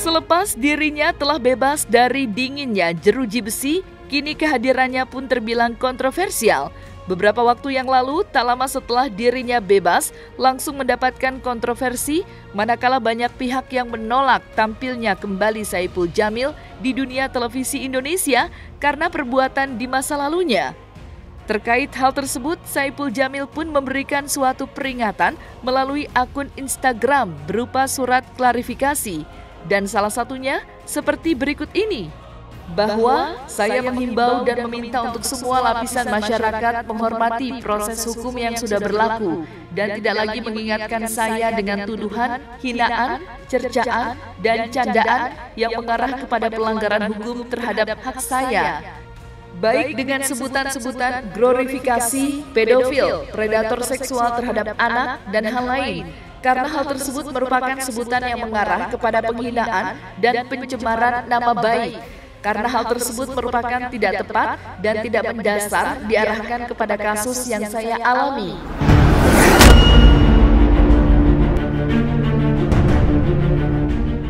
Selepas dirinya telah bebas dari dinginnya jeruji besi, kini kehadirannya pun terbilang kontroversial. Beberapa waktu yang lalu, tak lama setelah dirinya bebas, langsung mendapatkan kontroversi manakala banyak pihak yang menolak tampilnya kembali Saipul Jamil di dunia televisi Indonesia karena perbuatan di masa lalunya. Terkait hal tersebut, Saipul Jamil pun memberikan suatu peringatan melalui akun Instagram berupa surat klarifikasi. Dan salah satunya seperti berikut ini, bahwa saya menghimbau dan meminta untuk semua lapisan masyarakat menghormati proses hukum yang sudah berlaku dan tidak lagi mengingatkan saya dengan tuduhan, hinaan, cercaan, dan candaan yang mengarah kepada pelanggaran hukum terhadap hak saya. Baik dengan sebutan-sebutan glorifikasi, pedofil, predator seksual terhadap anak, dan hal lain. Karena hal tersebut merupakan sebutan yang mengarah kepada penghinaan dan pencemaran nama baik. Karena hal tersebut merupakan tidak tepat dan tidak mendasar diarahkan kepada kasus yang saya alami.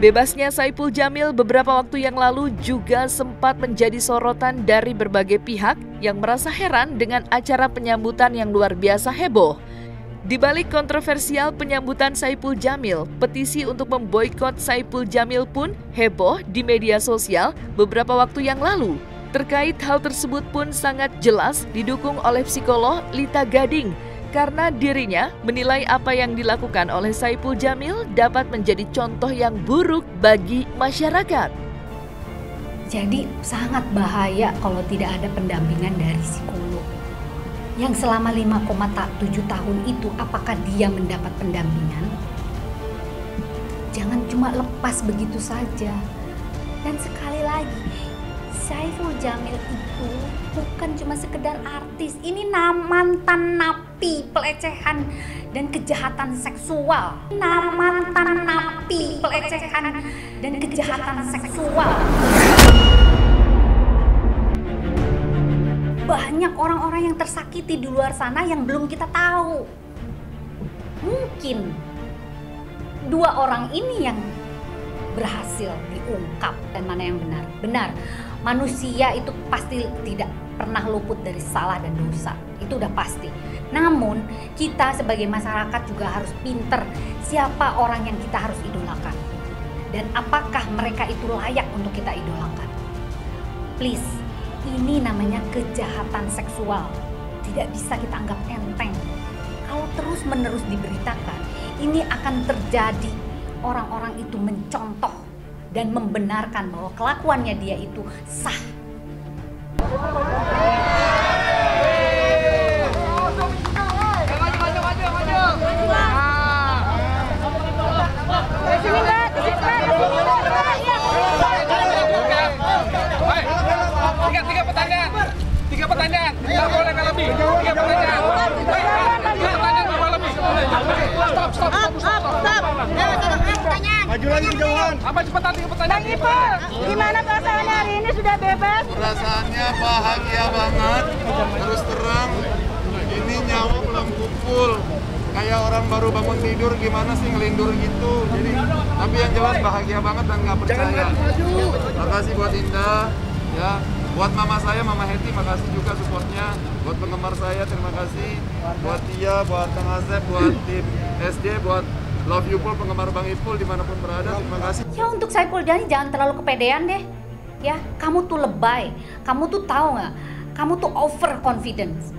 Bebasnya Saipul Jamil beberapa waktu yang lalu juga sempat menjadi sorotan dari berbagai pihak yang merasa heran dengan acara penyambutan yang luar biasa heboh. Di balik kontroversial penyambutan Saipul Jamil, petisi untuk memboikot Saipul Jamil pun heboh di media sosial beberapa waktu yang lalu. Terkait hal tersebut pun sangat jelas didukung oleh psikolog Lita Gading karena dirinya menilai apa yang dilakukan oleh Saipul Jamil dapat menjadi contoh yang buruk bagi masyarakat. Jadi sangat bahaya kalau tidak ada pendampingan dari psikolog. Yang selama 5,7 tahun itu apakah dia mendapat pendampingan? Jangan cuma lepas begitu saja. Dan sekali lagi, Saipul Jamil itu bukan cuma sekedar artis. Ini mantan napi pelecehan dan kejahatan seksual. Mantan napi pelecehan dan kejahatan seksual. Banyak orang-orang yang tersakiti di luar sana yang belum kita tahu. Mungkin 2 orang ini yang berhasil diungkap dan mana yang benar. Benar, manusia itu pasti tidak pernah luput dari salah dan dosa. Itu udah pasti. Namun kita sebagai masyarakat juga harus pinter siapa orang yang kita harus idolakan. Dan apakah mereka itu layak untuk kita idolakan. Please. Ini namanya kejahatan seksual. Tidak bisa kita anggap enteng. Kalau terus-menerus diberitakan, ini akan terjadi. Orang-orang itu mencontoh dan membenarkan bahwa kelakuannya dia itu sah. Tiga pertanyaan, nggak boleh lebih. 3 pertanyaan. 3 pertanyaan nggak boleh lebih. Stop. Maju lagi kejauhan. Apa cepetan 3 pertanyaan? Bang Ipul, gimana perasaannya hari ini sudah bebas? Perasaannya bahagia banget. Terus terang, ini nyawa belum kumpul. Kayak orang baru bangun tidur gimana sih ngelindur gitu. Jadi, tapi yang jelas bahagia banget dan nggak percaya. Makasih buat Indah, ya. Buat mama saya, Mama Heti, makasih juga supportnya. Buat penggemar saya, terima kasih. Buat Tia, buat Kang Asep, buat tim SD, buat Love You Pul, penggemar Bang Ipul dimanapun berada, terima kasih. Ya untuk Saipul Jamil jangan terlalu kepedean deh. Ya, kamu tuh lebay. Kamu tuh tahu nggak? Kamu tuh over confidence.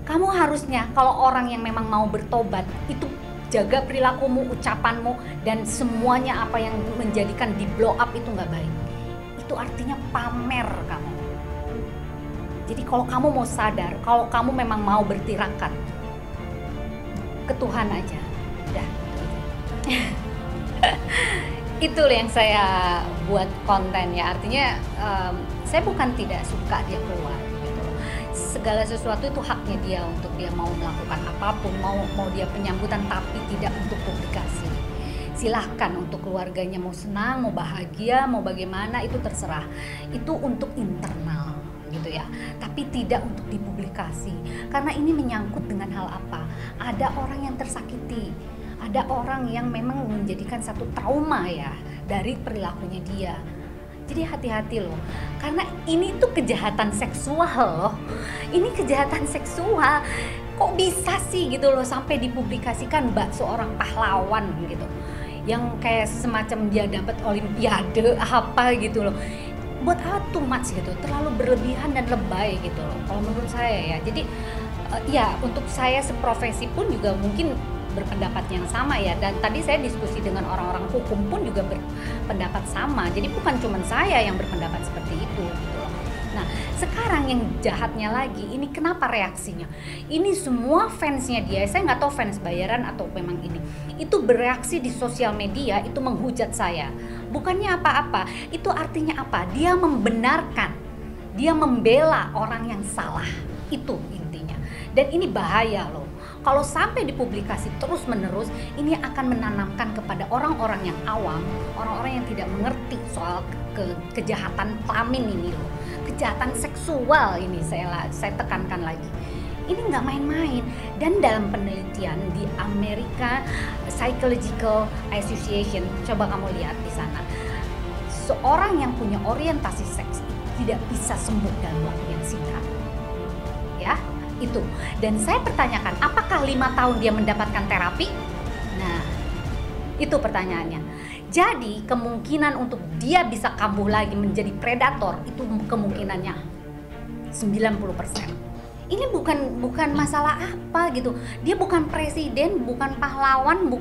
Kamu harusnya kalau orang yang memang mau bertobat itu jaga perilakumu, ucapanmu, dan semuanya apa yang menjadikan di blow up itu nggak baik. Itu artinya pamer kamu. Jadi kalau kamu mau sadar, kalau kamu memang mau bertirakat, ke Tuhan aja. Udah. Itu yang saya buat konten ya. Artinya saya bukan tidak suka dia keluar. Gitu. Segala sesuatu itu haknya dia untuk dia mau melakukan apapun, mau dia penyambutan tapi tidak untuk publikasi. Silahkan untuk keluarganya mau senang, mau bahagia, mau bagaimana itu terserah. Itu untuk internal gitu. gitu ya, tapi tidak untuk dipublikasi karena ini menyangkut dengan hal apa? Ada orang yang tersakiti, ada orang yang memang menjadikan satu trauma ya dari perilakunya dia. Jadi hati-hati loh, karena ini tuh kejahatan seksual loh. Ini kejahatan seksual. Kok bisa sih gitu loh sampai dipublikasikan seorang pahlawan gitu. Yang kayak semacam dia dapat olimpiade apa gitu loh. Buat apa too much gitu, terlalu berlebihan dan lebay gitu loh. Kalau menurut saya ya. Jadi ya untuk saya seprofesi pun juga mungkin berpendapat yang sama ya, dan tadi saya diskusi dengan orang-orang hukum pun juga berpendapat sama. Jadi bukan cuma saya yang berpendapat seperti itu gitu loh. Nah sekarang yang jahatnya lagi, ini kenapa reaksinya? Ini semua fansnya dia, saya nggak tahu fans bayaran atau memang ini, itu bereaksi di sosial media, itu menghujat saya. Bukannya apa-apa, itu artinya apa? Dia membenarkan, dia membela orang yang salah, itu intinya. Dan ini bahaya loh. Kalau sampai dipublikasi terus-menerus, ini akan menanamkan kepada orang-orang yang awam, orang-orang yang tidak mengerti soal kejahatan kelamin ini loh. Kejahatan seksual ini saya tekankan lagi. Ini nggak main-main. Dan dalam penelitian di Amerika Psychological Association, coba kamu lihat di sana, seorang yang punya orientasi seks tidak bisa sembuh dalam waktu yang singkat. Ya. Itu. Dan saya pertanyakan, apakah 5 tahun dia mendapatkan terapi? Nah, itu pertanyaannya. Jadi kemungkinan untuk dia bisa kambuh lagi menjadi predator itu kemungkinannya 90%. Ini bukan masalah apa gitu. Dia bukan presiden, bukan pahlawan,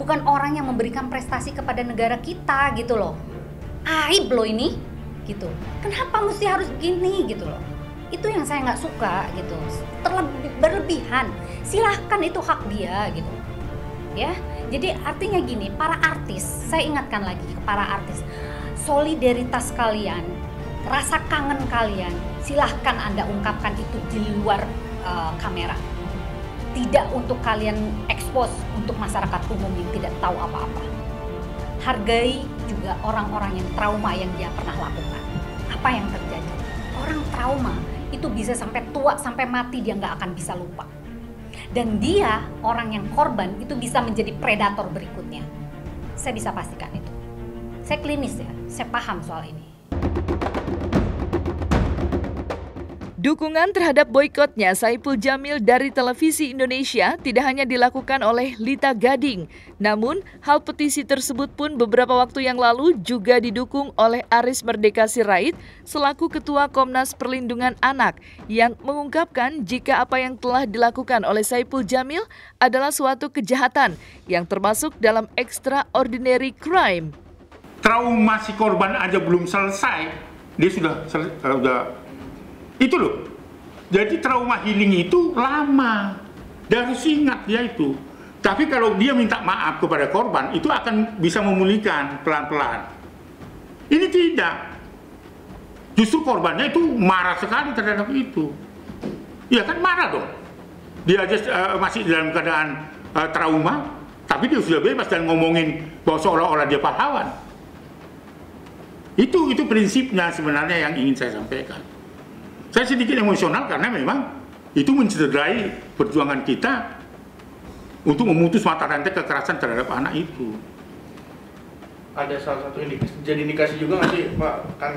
bukan orang yang memberikan prestasi kepada negara kita gitu loh. Aib loh ini gitu. Kenapa mesti harus begini gitu loh. Itu yang saya nggak suka gitu, berlebihan. Silahkan, itu hak dia gitu ya. Jadi artinya gini, para artis, saya ingatkan lagi ke para artis, solidaritas kalian, rasa kangen kalian, silahkan Anda ungkapkan itu di luar kamera, tidak untuk kalian expose untuk masyarakat umum yang tidak tahu apa-apa. Hargai juga orang-orang yang trauma yang dia pernah lakukan. Apa yang terjadi? Orang trauma itu bisa sampai tua, sampai mati dia nggak akan bisa lupa. Dan dia, orang yang korban, itu bisa menjadi predator berikutnya. Saya bisa pastikan itu. Saya klinis ya, saya paham soal ini. Dukungan terhadap boikotnya Saipul Jamil dari televisi Indonesia tidak hanya dilakukan oleh Lita Gading, namun hal petisi tersebut pun beberapa waktu yang lalu juga didukung oleh Aris Merdeka Sirait selaku Ketua Komnas Perlindungan Anak yang mengungkapkan jika apa yang telah dilakukan oleh Saipul Jamil adalah suatu kejahatan yang termasuk dalam extraordinary crime. Trauma si korban aja belum selesai, dia sudah itu loh. Jadi trauma healing itu lama. Dia harus ingat dia itu. Tapi kalau dia minta maaf kepada korban, itu akan bisa memulihkan pelan-pelan. Ini tidak. Justru korbannya itu marah sekali terhadap itu. Ya kan marah dong. Dia aja masih dalam keadaan trauma, tapi dia sudah bebas dan ngomongin bahwa seolah-olah dia pahlawan. Itu prinsipnya sebenarnya yang ingin saya sampaikan. Saya sedikit emosional karena memang itu mencederai perjuangan kita untuk memutus mata rantai kekerasan terhadap anak itu. Ada salah satu indikasi juga nggak sih Pak, kan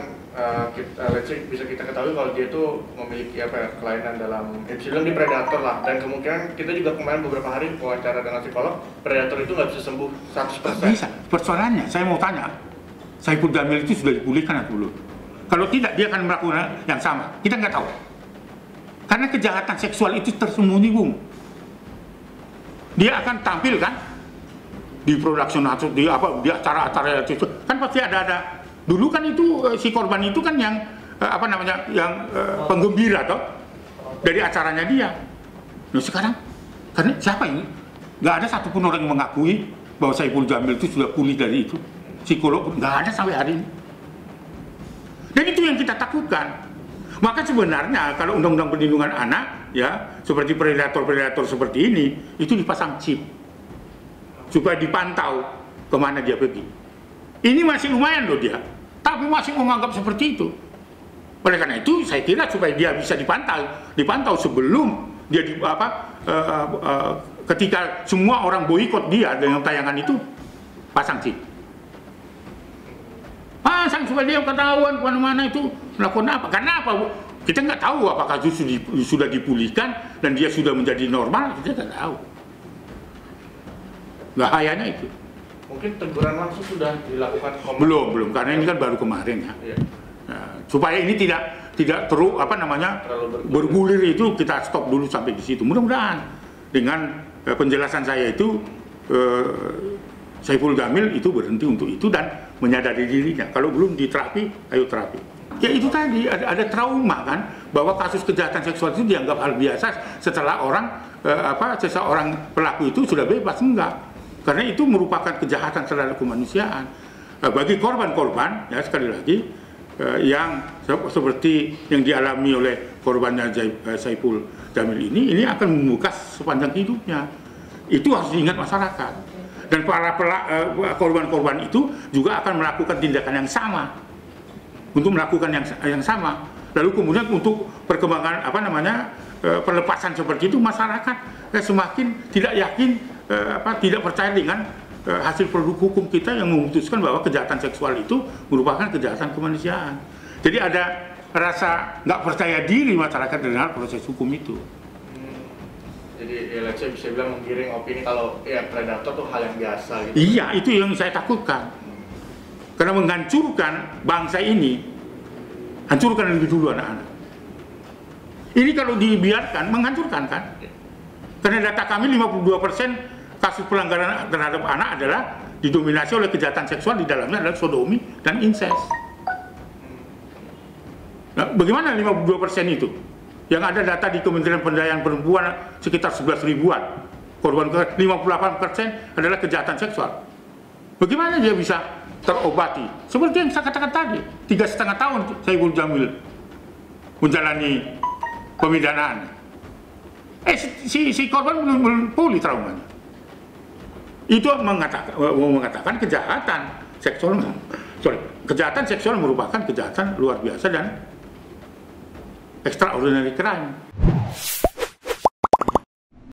let's say bisa kita ketahui kalau dia itu memiliki kelainan dalam, bisa bilang di predator lah, dan kemungkinan kita juga kemarin beberapa hari wawancara dengan psikolog, predator itu nggak bisa sembuh 100%. Bisa. Persoalannya, saya mau tanya, Saipul Jamil itu sudah dipulihkan atau belum? Kalau tidak, dia akan melakukan yang sama. Kita nggak tahu. Karena kejahatan seksual itu tersembunyi, Bung. Dia akan tampil kan di production atau di acara-acara itu. Kan pasti ada. Dulu kan itu si korban itu kan yang penggembira toh dari acaranya dia. Nah sekarang, karena siapa ini? Nggak ada satupun orang yang mengakui bahwa Saipul Jamil itu sudah pulih dari itu. Psikolog nggak ada sampai hari ini. Dan itu yang kita takutkan. Maka sebenarnya kalau Undang-Undang Perlindungan Anak ya seperti predator-predator seperti ini itu dipasang chip supaya dipantau kemana dia pergi. Ini masih lumayan loh dia, tapi masih menganggap seperti itu. Oleh karena itu saya kira supaya dia bisa dipantau sebelum dia ketika semua orang boikot dia dengan tayangan itu, pasang chip. Pasang supaya dia ketahuan kemana-mana itu melakukan apa. Karena apa? Kita nggak tahu apakah itu sudah dipulihkan dan dia sudah menjadi normal, kita nggak tahu. Bahayanya itu. Mungkin teguran langsung sudah dilakukan? Belum, karena ini kan baru kemarin ya. Iya. Nah, supaya ini tidak terus bergulir itu, kita stop dulu sampai di situ. Mudah-mudahan dengan penjelasan saya itu Saiful Jamil itu berhenti untuk itu dan menyadari dirinya. Kalau belum diterapi, ayo terapi. Ya itu tadi ada trauma kan, bahwa kasus kejahatan seksual itu dianggap hal biasa setelah seseorang pelaku itu sudah bebas. Enggak, karena itu merupakan kejahatan terhadap kemanusiaan. Bagi korban-korban, ya sekali lagi, yang seperti yang dialami oleh korbannya Saiful Jamil ini akan membuka sepanjang hidupnya. Itu harus diingat masyarakat. Dan para korban-korban itu juga akan melakukan tindakan yang sama, untuk melakukan yang sama. Lalu kemudian untuk perkembangan perlepasan seperti itu, masyarakat semakin tidak yakin, tidak percaya dengan hasil produk hukum kita yang memutuskan bahwa kejahatan seksual itu merupakan kejahatan kemanusiaan. Jadi ada rasa nggak percaya diri masyarakat dengan proses hukum itu. Jadi ya let's say bisa bilang menggiring opini kalau ya predator tuh hal yang biasa gitu. Iya, itu yang saya takutkan. Karena menghancurkan bangsa ini, hancurkan lebih dulu anak-anak. Ini kalau dibiarkan menghancurkan kan? Karena data kami 52% kasus pelanggaran terhadap anak adalah didominasi oleh kejahatan seksual, di dalamnya adalah sodomi dan incest. Nah, bagaimana 52% itu? Yang ada data di Kementerian Pemberdayaan Perempuan sekitar 11 ribuan. Korban 58% adalah kejahatan seksual. Bagaimana dia bisa terobati? Seperti yang saya katakan tadi, 3,5 tahun Saiful Jamil menjalani pemidanaan. Si korban belum pulih traumanya. Itu mengatakan kejahatan seksual merupakan kejahatan luar biasa dan extraordinary crime.